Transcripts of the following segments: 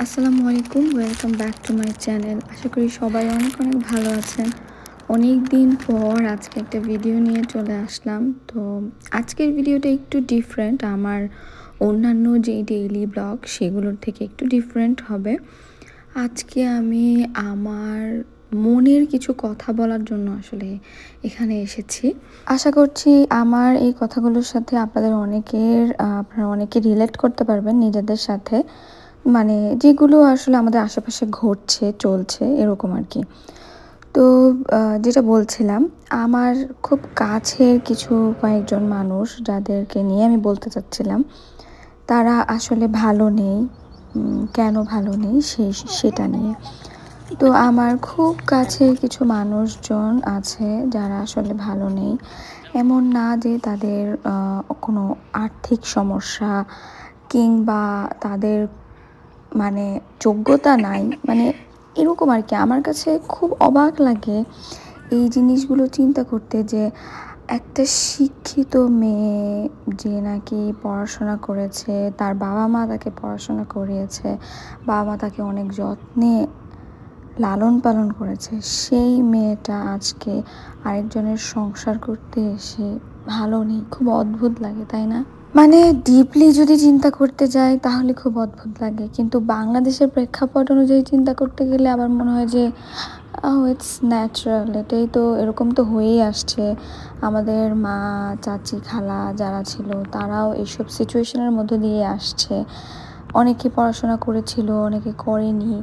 আসসালামু আলাইকুম, welcome back to my channel. আশা করি সবাই অনেক অনেক ভালো আছেন। অনেক দিন পর আজকে একটা ভিডিও নিয়ে চলে আসলাম। তো আজকের ভিডিওটা একটু ডিফারেন্ট, আমার অন্যান্য যেই ডেইলি ব্লগ সেগুলোর থেকে একটু ডিফারেন্ট হবে। আজকে আমি আমার মনের কিছু কথা বলার জন্য আসলে এখানে এসেছি। আশা করছি আমার এই কথাগুলোর সাথে আপনারা অনেকে রিলেট করতে পারবেন নিজেদের সাথে, মানে যেগুলো আসলে আমাদের আশেপাশে ঘটছে চলছে এরকম আর কি। তো যেটা বলছিলাম, আমার খুব কাছের কয়েকজন মানুষ যাদেরকে নিয়ে আমি বলতে চাচ্ছিলাম, তারা আসলে ভালো নেই। কেন ভালো নেই সেটা নিয়ে। তো আমার খুব কাছের কিছু মানুষজন আছে যারা আসলে ভালো নেই। এমন না যে তাদের কোনো আর্থিক সমস্যা কিংবা তাদের মানে যোগ্যতা নাই, মানে এরকম আর কি। আমার কাছে খুব অবাক লাগে এই জিনিসগুলো চিন্তা করতে, যে একটা শিক্ষিত মেয়ে যে নাকি পড়াশোনা করেছে, তার বাবা মা তাকে পড়াশোনা করিয়েছে, বাবা মা তাকে অনেক যত্নে লালন পালন করেছে, সেই মেয়েটা আজকে আরেকজনের সংসার করতে এসে ভালো নেই। খুব অদ্ভুত লাগে, তাই না? মানে ডিপলি যদি চিন্তা করতে যাই তাহলে খুব অদ্ভুত লাগে, কিন্তু বাংলাদেশের প্রেক্ষাপট অনুযায়ী চিন্তা করতে গেলে আবার মনে হয় যে ইটস ন্যাচারাল, এটাই তো, এরকম তো হয়েই আসছে। আমাদের মা, চাচি, খালা যারা ছিল তারাও এইসব সিচুয়েশনের মধ্য দিয়ে আসছে। অনেকে পড়াশোনা করেছিল, অনেকে করেনি,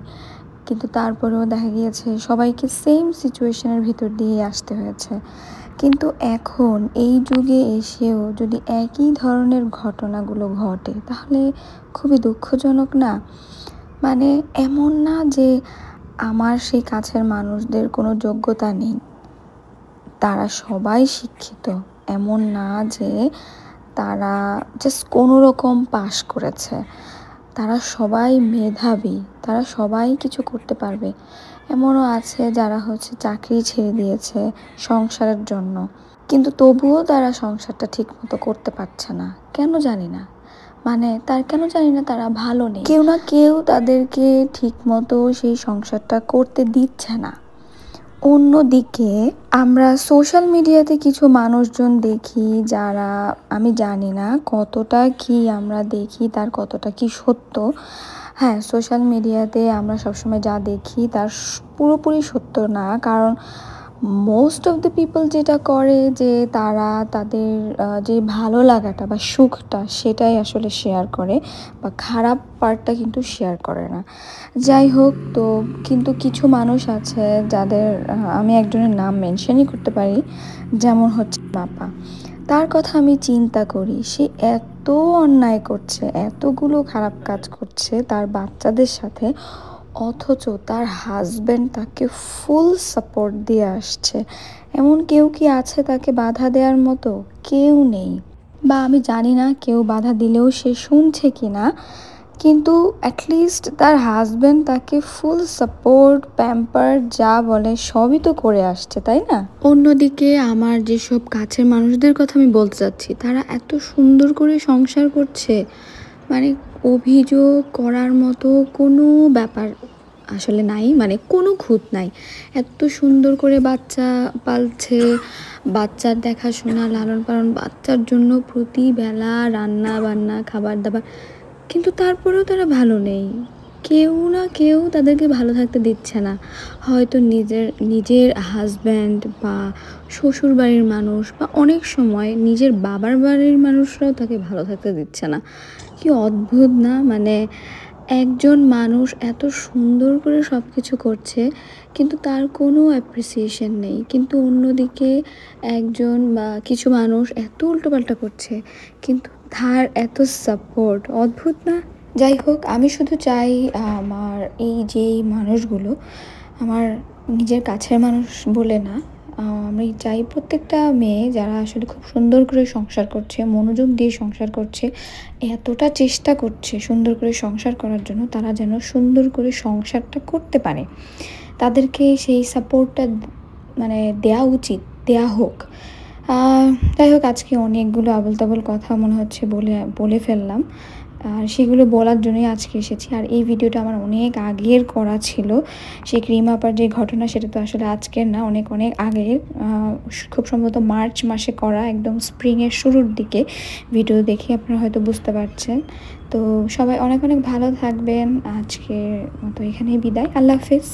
কিন্তু তারপরেও দেখা গিয়েছে সবাইকে সেম সিচুয়েশনের ভিতর দিয়ে আসতে হয়েছে। কিন্তু এখন এই যুগে এসেও যদি একই ধরনের ঘটনাগুলো ঘটে তাহলে খুবই দুঃখজনক না? মানে এমন না যে আমার সেই কাছের মানুষদের কোনো যোগ্যতা নেই, তারা সবাই শিক্ষিত। এমন না যে তারা জাস্ট কোনো রকম পাশ করেছে, তারা সবাই মেধাবী, তারা সবাই কিছু করতে পারবে। এমনও আছে যারা চাকরি ছেড়ে দিয়েছে সংসারের জন্য, কিন্তু তবুও তারা সংসারটা ঠিক মতো করতে পারছে না। কেন জানি না, মানে কেন জানি না তারা ভালো নেই। কেউ না কেউ তাদেরকে ঠিক মতো সেই সংসারটা করতে দিচ্ছে না। অন্যদিকে আমরা সোশ্যাল মিডিয়াতে কিছু মানুষজন দেখি যারা, আমি জানি না কতটা কি আমরা দেখি তার কতটা কি সত্য। হ্যাঁ, সোশ্যাল মিডিয়াতে আমরা সবসময় যা দেখি তার পুরোপুরি সত্য না, কারণ মোস্ট অফ দ্য পিপল যেটা করে যে তারা তাদের যে ভালো লাগাটা বা সুখটা সেটাই আসলে শেয়ার করে, বা খারাপ পার্টটা কিন্তু শেয়ার করে না। যাই হোক, তো কিন্তু কিছু মানুষ আছে যাদের আমি একজনের নাম মেনশনই করতে পারি, যেমন বাপা। তার কথা আমি চিন্তা করি, সে এত অন্যায় করছে, এতগুলো খারাপ কাজ করছে তার বাচ্চাদের সাথে, অথচ তার হাজব্যান্ড তাকে ফুল সাপোর্ট দিয়ে আসছে। এমন কেউ কি আছে তাকে বাধা দেওয়ার মতো? কেউ নেই, বা আমি জানি না কেউ বাধা দিলেও সে শুনছে কি না, কিন্তু অ্যাটলিস্ট তার হাজব্যান্ড তাকে ফুল সাপোর্ট, প্যাম্পার যা বলে সবই তো করে আসছে, তাই না? অন্যদিকে আমার যেসব কাছের মানুষদের কথা আমি বলতে চাচ্ছি, তারা এত সুন্দর করে সংসার করছে, মানে অভিযোগ করার মতো কোনো ব্যাপার আসলে নাই, মানে কোনো খুঁত নাই। এত সুন্দর করে বাচ্চা পালছে, বাচ্চার দেখাশোনা, লালন পালন, বাচ্চার জন্য প্রতিবেলা রান্না বান্না, খাবার দাবার, কিন্তু তারপরেও তারা ভালো নেই। কেউ না কেউ তাদেরকে ভালো থাকতে দিচ্ছে না। হয়তো নিজের হাজব্যান্ড বা শ্বশুর বাড়ির মানুষ, বা অনেক সময় নিজের বাবার বাড়ির মানুষরাও তাকে ভালো থাকতে দিচ্ছে না। কি অদ্ভুত না? মানে একজন মানুষ এত সুন্দর করে সব কিছু করছে কিন্তু তার কোনো অ্যাপ্রিসিয়েশন নেই, কিন্তু অন্যদিকে একজন বা কিছু মানুষ এত উল্টোপাল্টা করছে কিন্তু তার এত সাপোর্ট। অদ্ভুত না? যাই হোক, আমি শুধু চাই আমার এই মানুষগুলো, আমার নিজের কাছের মানুষ বলে না, আমি চাই প্রত্যেকটা মেয়ে যারা আসলে খুব সুন্দর করে সংসার করছে, মনোযোগ দিয়ে সংসার করছে, এতটা চেষ্টা করছে সুন্দর করে সংসার করার জন্য, তারা যেন সুন্দর করে সংসারটা করতে পারে। তাদেরকে সেই সাপোর্টটা মানে দেওয়া উচিত, দেয়া হোক। যাই হোক, আজকে অনেকগুলো আবোল তাবোল কথা মনে হচ্ছে বলে ফেললাম। আর সেগুলো বলার জন্যই আজকে এসেছি। আর এই ভিডিওটা আমার অনেক আগের করা ছিল। সেই ক্রিম আপার যে ঘটনা সেটা তো আসলে আজকের না, অনেক অনেক আগের, খুব সম্ভবত মার্চ মাসে করা, একদম স্প্রিংয়ের শুরুর দিকে। ভিডিও দেখে আপনারা হয়তো বুঝতে পারছেন। তো সবাই অনেক অনেক ভালো থাকবেন। আজকের মতো এখানেই বিদায়। আল্লাহ হাফেজ।